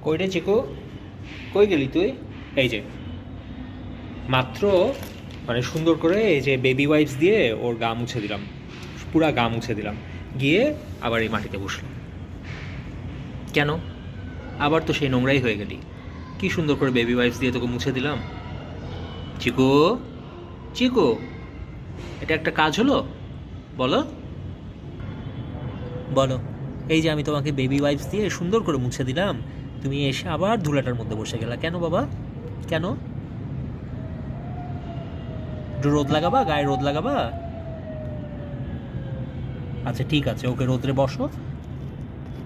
কই রে চিকু, কই গেলি তুই? এই যে মাত্র মানে সুন্দর করে এই যে বেবি ওয়াইপস দিয়ে ওর গা মুছে দিলাম, পুরা গা মুছে দিলাম, গিয়ে আবার এই মাটিতে বসলাম। কেন? আবার তো সেই নোংরাই হয়ে গেলি। কি সুন্দর করে বেবি ওয়াইপস দিয়ে তোকে মুছে দিলাম। চিকু, চিকু, এটা একটা কাজ হলো? বলো, বলো। এই যে আমি তোমাকে বেবি ওয়াইপস দিয়ে সুন্দর করে মুছে দিলাম, তুমি এসে আবার ধুলাটার মধ্যে বসে গেলা কেন বাবা? কেন? একটু রোদ লাগাবা, গায়ে রোদ লাগাবা? আচ্ছা ঠিক আছে, ওকে রোদ্রে বসো।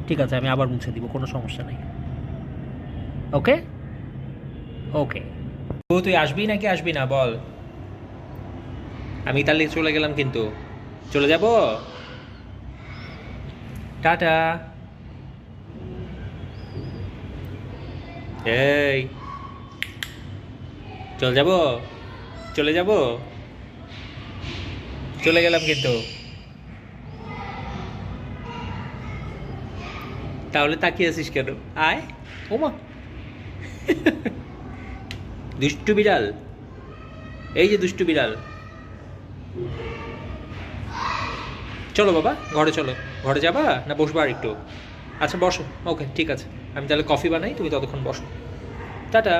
ঠিক আছে, আমি আবার মুছে দিব, কোনো সমস্যা নেই। ওকে, ওকে। ও তুই আসবি নাকি আসবি না বল? আমি তাহলে চলে গেলাম কিন্তু। চলে যাব। টাটা। এই, চলে যাব, চলে যাব, চলে গেলাম কিন্তু। তাহলে তাকিয়ে আছিস কেন? আয়। ওমা, দুষ্টু বিড়াল, এই যে দুষ্টু বিড়াল। চলো বাবা, ঘরে চলো। ঘরে যাবা না বসবা আর একটু? আচ্ছা বসো, ওকে ঠিক আছে। আমি তাহলে কফি বানাই, তুমি ততক্ষণ বসো। টাটা।